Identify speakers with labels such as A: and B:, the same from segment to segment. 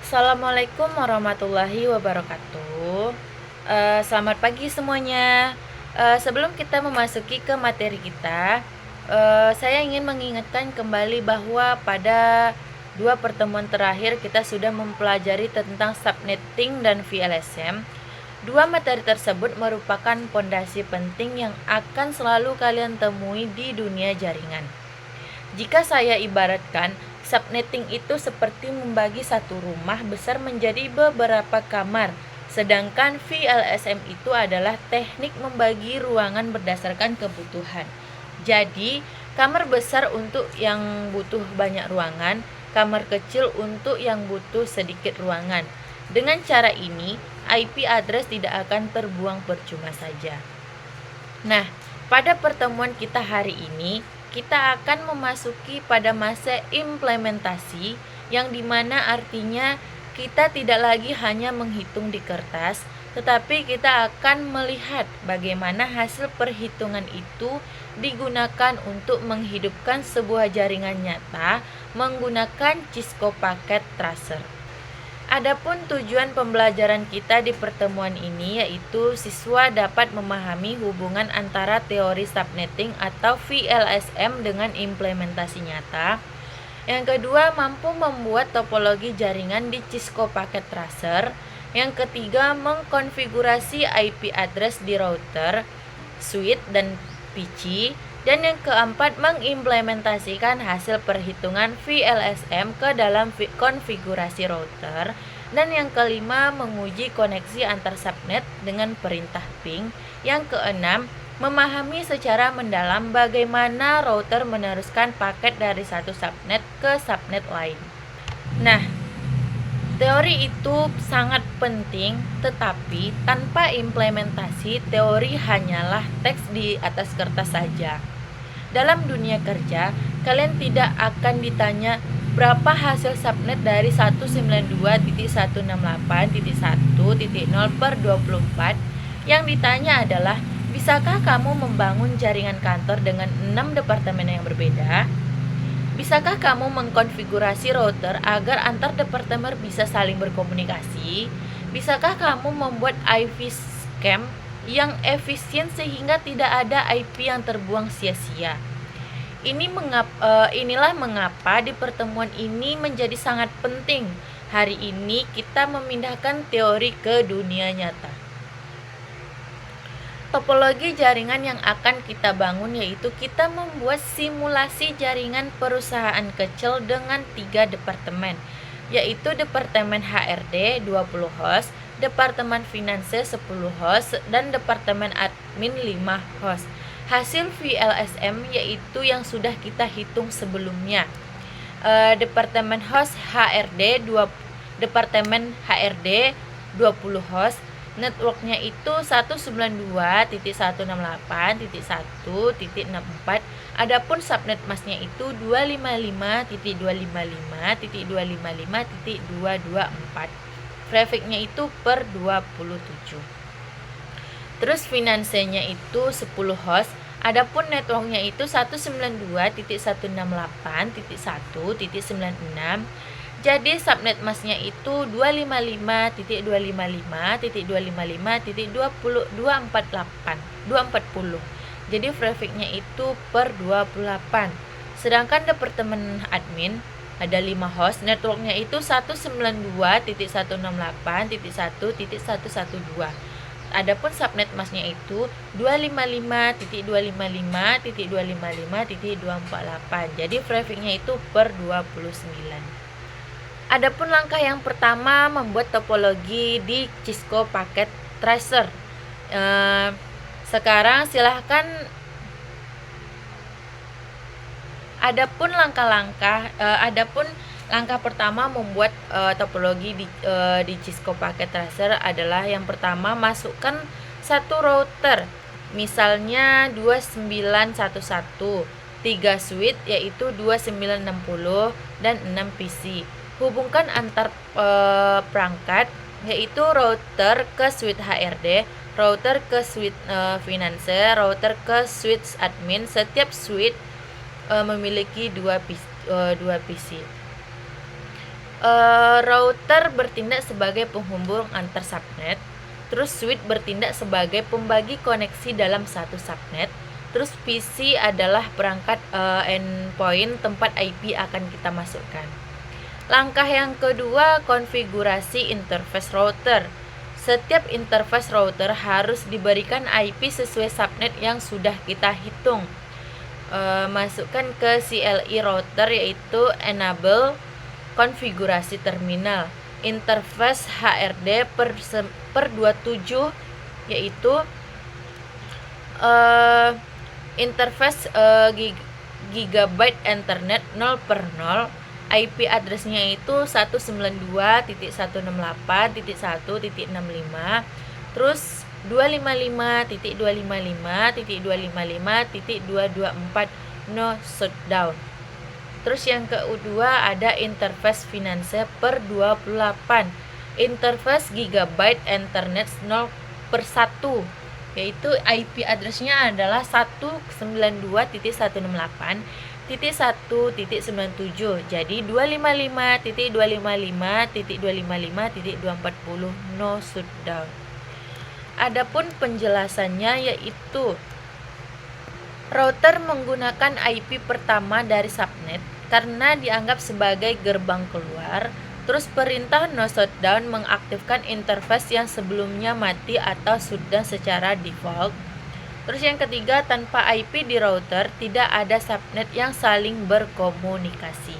A: Assalamualaikum warahmatullahi wabarakatuh. Selamat pagi semuanya. Sebelum kita memasuki ke materi kita, saya ingin mengingatkan kembali bahwa pada dua pertemuan terakhir kita sudah mempelajari tentang subnetting dan VLSM. Dua materi tersebut merupakan pondasi penting yang akan selalu kalian temui di dunia jaringan. Jika saya ibaratkan, subnetting itu seperti membagi satu rumah besar menjadi beberapa kamar, sedangkan VLSM itu adalah teknik membagi ruangan berdasarkan kebutuhan. Jadi, kamar besar untuk yang butuh banyak ruangan, kamar kecil untuk yang butuh sedikit ruangan. Dengan cara ini, IP address tidak akan terbuang percuma saja. Nah, pada pertemuan kita hari ini, kita akan memasuki pada masa implementasi yang dimana artinya kita tidak lagi hanya menghitung di kertas, tetapi kita akan melihat bagaimana hasil perhitungan itu digunakan untuk menghidupkan sebuah jaringan nyata menggunakan Cisco Packet Tracer. Adapun tujuan pembelajaran kita di pertemuan ini yaitu siswa dapat memahami hubungan antara teori subnetting atau VLSM dengan implementasi nyata. Yang kedua, mampu membuat topologi jaringan di Cisco Packet Tracer. Yang ketiga, mengkonfigurasi IP address di router, switch, dan PC. Dan yang keempat, mengimplementasikan hasil perhitungan VLSM ke dalam konfigurasi router. Dan yang kelima, menguji koneksi antar subnet dengan perintah ping. Yang keenam, memahami secara mendalam bagaimana router meneruskan paket dari satu subnet ke subnet lain. Nah, teori itu sangat penting, tetapi tanpa implementasi, teori hanyalah teks di atas kertas saja. Dalam dunia kerja, kalian tidak akan ditanya berapa hasil subnet dari 192.168.1.0/24. Yang ditanya adalah, bisakah kamu membangun jaringan kantor dengan 6 departemen yang berbeda? Bisakah kamu mengkonfigurasi router agar antar departemen bisa saling berkomunikasi? Bisakah kamu membuat IP scam yang efisien sehingga tidak ada IP yang terbuang sia-sia? Inilah mengapa di pertemuan ini menjadi sangat penting. Hari ini kita memindahkan teori ke dunia nyata. Topologi jaringan yang akan kita bangun yaitu kita membuat simulasi jaringan perusahaan kecil dengan 3 departemen, yaitu Departemen HRD 20 host, Departemen Finanse 10 host, dan Departemen Admin 5 host. Hasil VLSM yaitu yang sudah kita hitung sebelumnya. Departemen HRD 20 host, networknya itu 192.168.1.64. Adapun subnet masknya itu 255.255.255.224. Trafficnya itu per 27. Terus finansenya itu 10 host. Adapun networknya itu 192.168.1.96. Jadi subnet masknya itu 255.255.255.240. Jadi trafficnya itu per 28. Sedangkan departemen admin ada 5 host, networknya itu 192.168.1.112. Adapun subnet masknya itu 255.255.255.248. Jadi trafficnya itu per 29. Adapun langkah yang pertama membuat topologi di Cisco Packet Tracer. Sekarang silahkan. Adapun langkah pertama membuat topologi di Cisco Packet Tracer adalah yang pertama masukkan satu router, misalnya 2911, 3 switch yaitu 2960 dan 6 PC. Hubungkan antar perangkat yaitu router ke switch HRD, router ke switch Finanse, router ke switch admin. Setiap switch memiliki 2 PC. Router bertindak sebagai penghubung antar subnet, terus switch bertindak sebagai pembagi koneksi dalam satu subnet, terus PC adalah perangkat endpoint tempat IP akan kita masukkan. Langkah yang kedua, konfigurasi interface router. Setiap interface router harus diberikan IP sesuai subnet yang sudah kita hitung. Masukkan ke CLI router, yaitu enable konfigurasi terminal interface HRD per 27, yaitu interface gigabyte Ethernet 0/0. IP addressnya itu 192.168.1.65, terus 255.255.255.224 no shutdown. Terus yang kedua ada interface finance per 28, interface gigabyte Ethernet 0/1, yaitu IP addressnya adalah 192.168.1.97, jadi 255.255.255.240 no shutdown. Adapun penjelasannya yaitu router menggunakan IP pertama dari subnet karena dianggap sebagai gerbang keluar. Terus perintah no shutdown mengaktifkan interface yang sebelumnya mati atau shutdown secara default. Terus yang ketiga, tanpa IP di router tidak ada subnet yang saling berkomunikasi.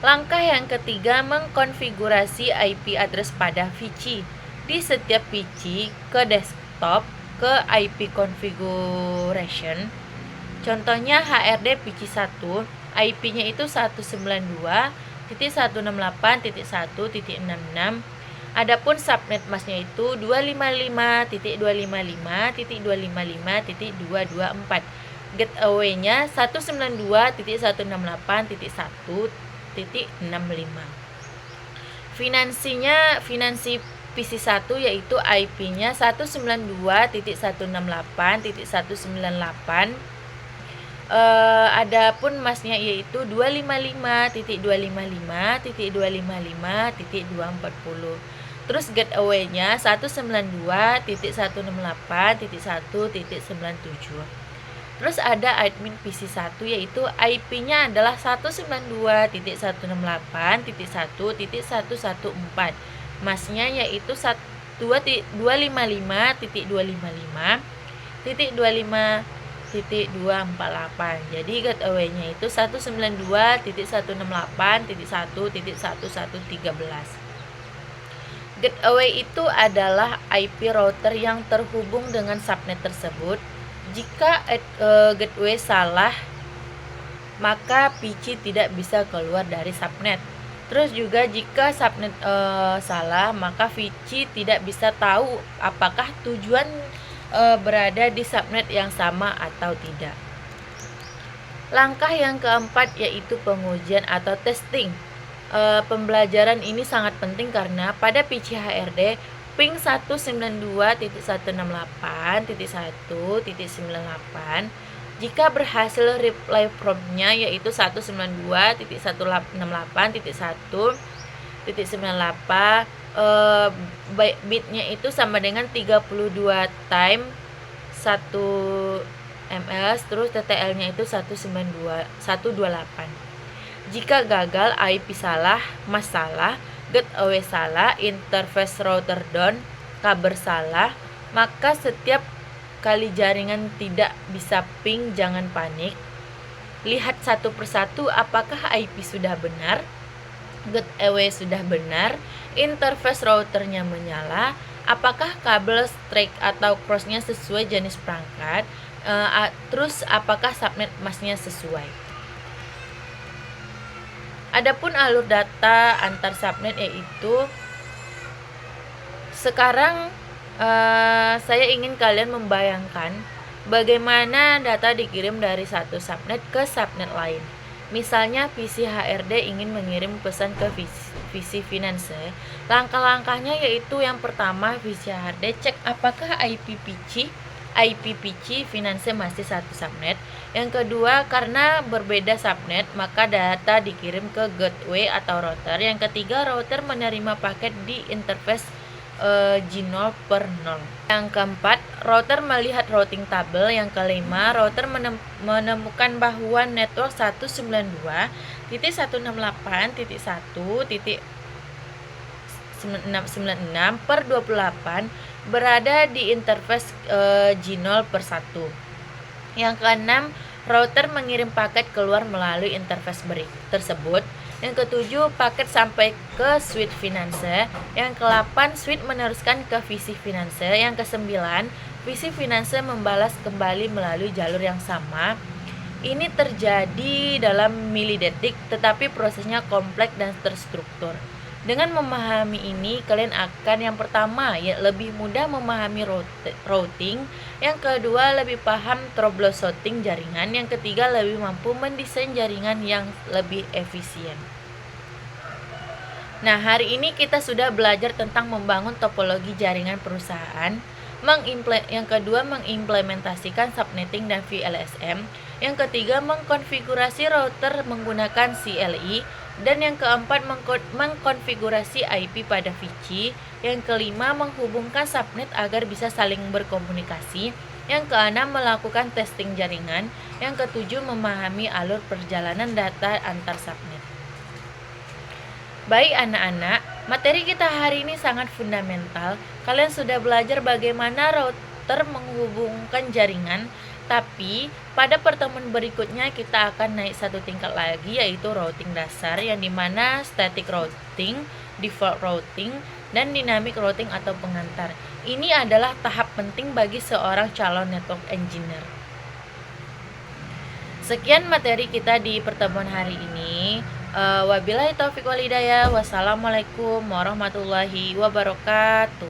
A: Langkah yang ketiga, mengkonfigurasi IP address pada PC. Di setiap PC ke desktop ke IP configuration. Contohnya HRD PC 1, IP-nya itu 192.168.1.66. Adapun subnet masknya itu 255.255.255.224. Gateway-nya 192.168.1.65. Finansi PC 1 yaitu IP-nya 192.168.198. Adapun masknya yaitu 255.255.255.240. Terus gateway-nya 192.168.1.97. Terus ada admin PC 1 yaitu IP-nya adalah 192.168.1.114. Masknya yaitu 255.255.248. Jadi gateway-nya itu 192.168.1.1113. Gateway itu adalah IP router yang terhubung dengan subnet tersebut. Jika gateway salah, maka PC tidak bisa keluar dari subnet. Terus juga jika subnet salah, maka PC tidak bisa tahu apakah tujuan berada di subnet yang sama atau tidak. Langkah yang keempat yaitu pengujian atau testing. Pembelajaran ini sangat penting karena pada PC HRD ping 192.168.1.98 jika berhasil reply prompt-nya yaitu 192.168.1.98 bitnya itu sama dengan 32 time 1 ms, terus TTL-nya itu 128. Jika gagal, IP salah, mask salah, gateway salah, interface router down, kabel salah, maka setiap kali jaringan tidak bisa ping, jangan panik. Lihat satu persatu apakah IP sudah benar, gateway sudah benar, interface routernya menyala, apakah kabel strike atau crossnya sesuai jenis perangkat, terus apakah subnet masknya sesuai. Adapun alur data antar subnet yaitu sekarang saya ingin kalian membayangkan bagaimana data dikirim dari satu subnet ke subnet lain. Misalnya PC HRD ingin mengirim pesan ke PC Finance. Langkah-langkahnya yaitu yang pertama, PC HRD cek apakah IP PC IP PC Finance masih satu subnet. Yang kedua, karena berbeda subnet, maka data dikirim ke gateway atau router. Yang ketiga, router menerima paket di interface G0 per 0. Yang keempat, router melihat routing table. Yang kelima, router menemukan bahwa network 192.168.1.696/28 berada di interface G0 per 1. Yang keenam, router mengirim paket keluar melalui interface tersebut. Yang ketujuh, paket sampai ke switch Finance. Yang ke-8, switch meneruskan ke VC Finance. Yang ke-9, VC Finance membalas kembali melalui jalur yang sama. Ini terjadi dalam milidetik, tetapi prosesnya kompleks dan terstruktur. Dengan memahami ini, kalian akan yang pertama lebih mudah memahami routing, yang kedua lebih paham troubleshooting jaringan, yang ketiga lebih mampu mendesain jaringan yang lebih efisien. Nah, hari ini kita sudah belajar tentang membangun topologi jaringan perusahaan, yang kedua mengimplementasikan subnetting dan VLSM, yang ketiga mengkonfigurasi router menggunakan CLI, dan yang keempat mengkonfigurasi IP pada VC, yang kelima menghubungkan subnet agar bisa saling berkomunikasi, yang keenam melakukan testing jaringan, yang ketujuh memahami alur perjalanan data antar subnet. Baik anak-anak, materi kita hari ini sangat fundamental. Kalian sudah belajar bagaimana router menghubungkan jaringan, tapi pada pertemuan berikutnya kita akan naik satu tingkat lagi, yaitu routing dasar, yang dimana static routing, default routing, dan dynamic routing atau pengantar. Ini adalah tahap penting bagi seorang calon network engineer. Sekian materi kita di pertemuan hari ini. Wabillahi taufiq wal hidayah. Wassalamualaikum warahmatullahi wabarakatuh.